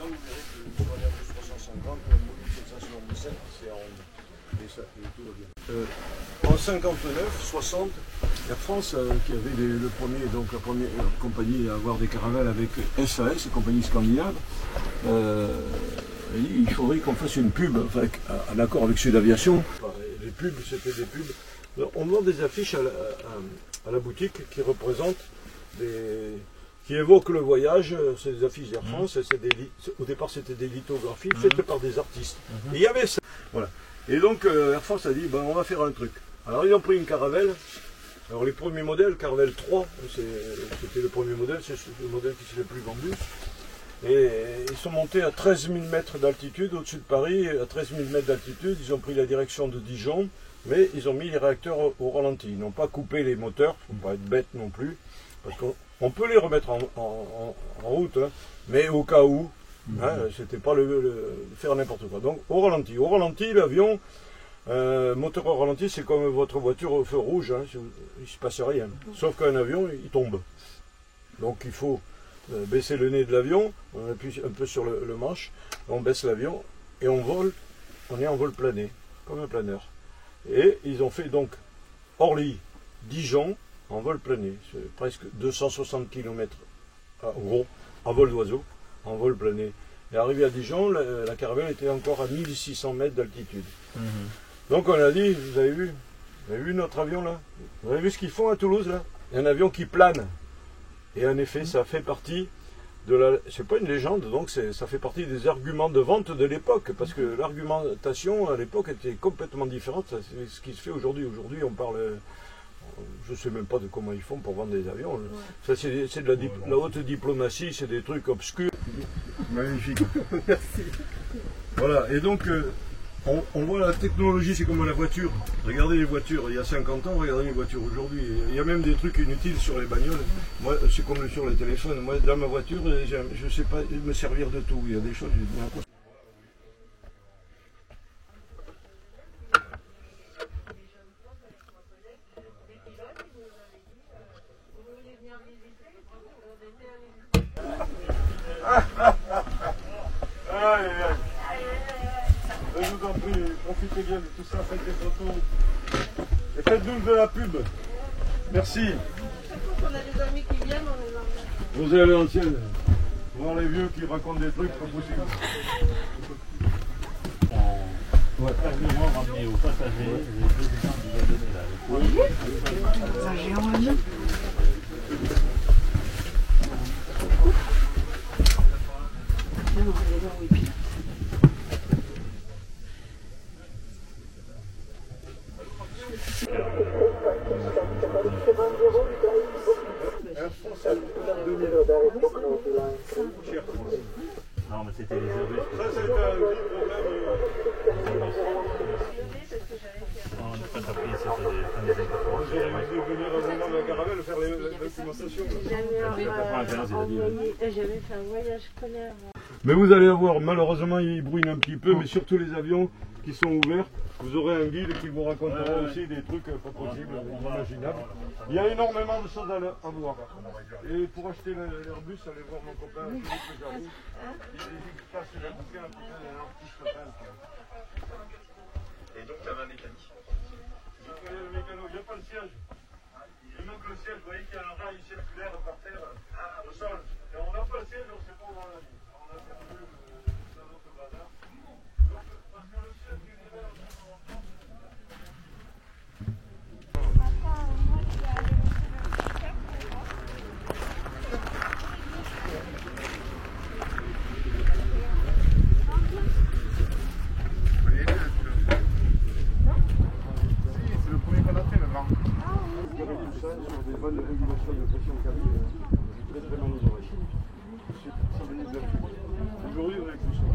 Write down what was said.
dedans, vous verrez que le Airbus 350, le Boeing 777, c'est en ronde. Et ça, et tout va bien. En 59, 60, Air France, qui avait la première compagnie à avoir des caravelles avec SAS, compagnie scandinave, il faudrait qu'on fasse une pub, enfin, en accord avec Sud Aviation. Les pubs, c'était des pubs. On vend des affiches à la boutique qui représentent qui évoquent le voyage. C'est des affiches d'Air France. Au départ, c'était des lithographies faites par des artistes. Et il y avait ça. Voilà. Et donc Air France a dit, ben, on va faire un truc. Alors ils ont pris une Caravelle. Alors les premiers modèles, Caravelle 3, c'était le premier modèle, c'est le modèle qui s'est le plus vendu. Et ils sont montés à 13 000 mètres d'altitude au-dessus de Paris, à 13 000 mètres d'altitude. Ils ont pris la direction de Dijon, mais ils ont mis les réacteurs au ralenti. Ils n'ont pas coupé les moteurs, il ne faut pas être bête non plus, parce qu'on peut les remettre en route, hein, mais au cas où, hein, c'était pas faire n'importe quoi. Donc au ralenti. Au ralenti, l'avion, moteur au ralenti, c'est comme votre voiture au feu rouge, hein, il ne se passe rien. Sauf qu'un avion, il tombe. Donc il faut baisser le nez de l'avion, on appuie un peu sur le manche, on baisse l'avion et on vole, on est en vol plané, comme un planeur. Et ils ont fait donc Orly-Dijon en vol plané, c'est presque 260 km gros, à vol d'oiseau, en vol plané. Et arrivé à Dijon, la caravelle était encore à 1600 mètres d'altitude. Donc on a dit, vous avez vu notre avion là? Vous avez vu ce qu'ils font à Toulouse là? Il y a un avion qui plane. Et en effet, ça fait partie de la... C'est pas une légende, donc ça fait partie des arguments de vente de l'époque, parce que l'argumentation à l'époque était complètement différente. C'est ce qui se fait aujourd'hui. Aujourd'hui, on parle... Je ne sais même pas de comment ils font pour vendre des avions. Ça, c'est de la haute diplomatie, c'est des trucs obscurs. Magnifique. Merci. Voilà, et donc... On voit la technologie, c'est comme la voiture. Regardez les voitures il y a 50 ans, regardez les voitures aujourd'hui. Il y a même des trucs inutiles sur les bagnoles. Moi, c'est comme sur les téléphones. Moi, dans ma voiture, je ne sais pas me servir de tout. Il y a des choses, je dis n'importe quoi. Je vous en prie, profitez bien de tout ça, faites des photos. Et faites-nous de la pub. Merci. On a des amis qui viennent, on les emmène. Vous allez à l'ancienne. Voir les vieux qui racontent des trucs pas possibles. On va carrément ramener aux passagers les deux gens qui vont donner là. Oui. C'est un géant avion. Non, elle est là, oui. Non, mais c'était les Airbus. Ça, c'était un On n'a pas appris, c'était des fins des années 80. j'ai envie de venir au moment de la caravelle faire la documentation. J'avais fait un voyage scolaire. Mais vous allez voir, malheureusement, il brouille un petit peu, mais surtout les avions qui sont ouverts. Vous aurez un guide qui vous racontera aussi des trucs pas possibles, inimaginables. Il y a énormément de choses à voir. Et pour acheter l'Airbus, allez voir mon copain Philippe Jarou. Il passe la bouquin un artiste peintre. Et donc, tu avais un mécanique. Le mécano, il n'y a pas le siège. Il manque le siège, vous voyez qu'il y a un rail circulaire par terre, au sol. Et on n'a pas le siège, on ne sait pas où on l'a mis. On a perdu dans notre bazar. Donc, parce que le siège du c'est le premier qu'on a fait, le grand. Sur des bonnes régulations de pression cabine, très très manœuvré. Aujourd'hui, on a avec tout ça.